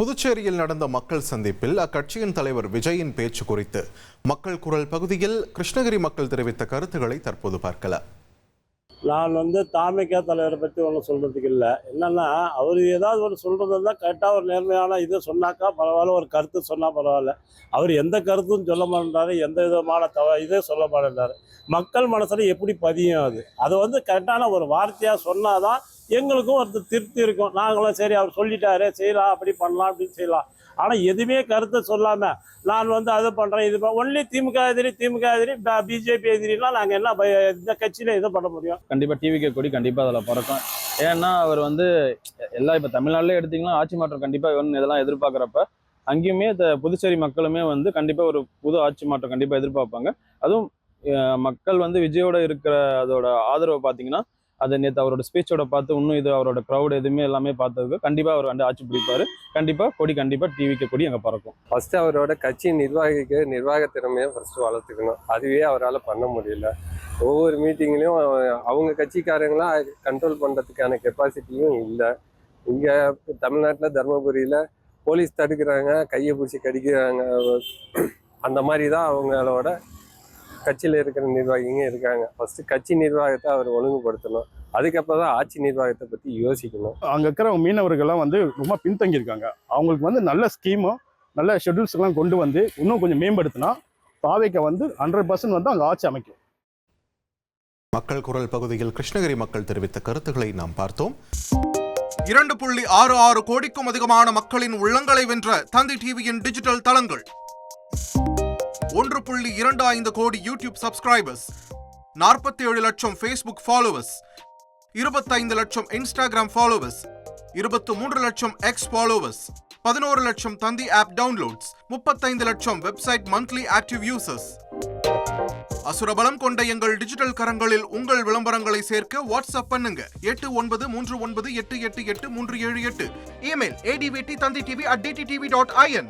புதுச்சேரியில் நடந்த மக்கள் சந்திப்பில் அக்கட்சியின் தலைவர் விஜயின் பேச்சு குறித்து மக்கள் குரல் பகுதியில் கிருஷ்ணகிரி மக்கள் தெரிவித்த கருத்துக்களை தற்போது பார்க்கலாம். நான் தாமிக தலைவரை பற்றி ஒன்றும் சொல்கிறதுக்கு இல்லை. என்னென்னா, அவர் ஏதாவது ஒரு சொல்கிறது இருந்தால் கரெக்டாக ஒரு நேர்மையான இதை சொன்னாக்கா பரவாயில்ல, ஒரு கருத்து சொன்னால் பரவாயில்ல. அவர் எந்த கருத்தும் சொல்ல மாட்டேன்றாரு, எந்த விதமான இதே சொல்ல மாட்டேன்றாரு. மக்கள் மனசில் எப்படி பதியும் அது கரெக்டான ஒரு வார்த்தையாக சொன்னால் தான் எங்களுக்கும் ஒரு திருப்தி இருக்கும். நாங்களும் சரி அவர் சொல்லிட்டாரு, செய்யலாம், அப்படி பண்ணலாம், அப்படின்னு செய்யலாம். ஆனால் எதுவுமே கருத்தை சொல்லாமல் நான் அதை பண்ணுறேன், இது ஒன்லி திமுக எதிரி பிஜேபி எதிரிலாம் நாங்கள் என்ன இந்த கட்சியில் இது பண்ண முடியும்? கண்டிப்பாக டிவிகே கொடி கண்டிப்பாக அதில் பிறக்கும். ஏன்னா அவர் எல்லாம் இப்போ தமிழ்நாட்டிலே எடுத்திங்கன்னா ஆட்சி மாற்றம் கண்டிப்பாக இதெல்லாம் எதிர்பார்க்குறப்ப அங்கேயுமே புதுச்சேரி மக்களுமே கண்டிப்பாக ஒரு புது ஆட்சி மாற்றம் கண்டிப்பாக எதிர்பார்ப்பாங்க. அதுவும் மக்கள் விஜயோட இருக்கிற அதோட ஆதரவை பார்த்தீங்கன்னா அதை நேற்று அவரோட ஸ்பீச்சோட பார்த்து இன்னும் இது அவரோட க்ரௌட் எதுவுமே எல்லாமே பார்த்ததுக்கு கண்டிப்பாக அவர் ஆட்சி பிடிப்பாரு. கண்டிப்பாக கொடி கண்டிப்பாக டிவிக்கு கொடி அங்கே பறக்கும். ஃபர்ஸ்ட் அவரோட கட்சி நிர்வாக திறமையை ஃபர்ஸ்ட் வளர்த்துக்கணும். அதுவே அவரால் பண்ண முடியல. ஒவ்வொரு மீட்டிங்லேயும் அவங்க கட்சிக்காரங்களாம் கண்ட்ரோல் பண்ணுறதுக்கான கெப்பாசிட்டியும் இல்லை. இங்கே தமிழ்நாட்டில் தருமபுரியில் போலீஸ் தடுக்கிறாங்க, கையை பிடிச்சி கடிக்கிறாங்க. அந்த மாதிரி தான் அவங்களோட கட்சியில் இருக்கிற நிர்வாகிங்க இருக்காங்க. ஃபர்ஸ்ட் கட்சி நிர்வாகத்தை அவர் ஒழுங்குபடுத்தணும். அதுக்கப்புறம் தான் ஆட்சி நிர்வாகத்தை பற்றி யோசிக்கணும். அங்கே இருக்கிற மீனவர்கள்லாம் ரொம்ப பின்தங்கியிருக்காங்க. அவங்களுக்கு நல்ல ஸ்கீமும் நல்ல ஷெட்யூல்ஸ்லாம் கொண்டு இன்னும் கொஞ்சம் மேம்படுத்தினா தாவேக்க 100% அங்கே ஆட்சி அமைக்கும். மக்கள் குரல் பகுதியில் கிருஷ்ணகிரி மக்கள் தெரிவித்த கருத்துக்களை நாம் பார்த்தோம். 2.66 கோடிக்கும் அதிகமான மக்களின் உள்ளங்களை வென்ற தந்தி டிவியின் டிஜிட்டல் தளங்கள், 1.25 கோடி யூடியூப் சப்ஸ்கிரைபர்ஸ், 47 லட்சம் ஃபேஸ்புக் ஃபாலோவர்ஸ், 25 லட்சம் இன்ஸ்டாகிராம் ஃபாலோவர்ஸ், 23 லட்சம் எக்ஸ் ஃபாலோவர்ஸ், 11 லட்சம் தந்தி ஆப் டவுன்லோட்ஸ், 35 லட்சம் வெப்சைட் மந்த்லி ஆக்டிவ் யூசர்ஸ். அசுரபலம் கொண்ட எங்கள் டிஜிட்டல் கரங்களில் உங்கள் விளம்பரங்களை சேர்க்க வாட்ஸ்அப் பண்ணுங்க 8939888838. Email advt@dttv.in.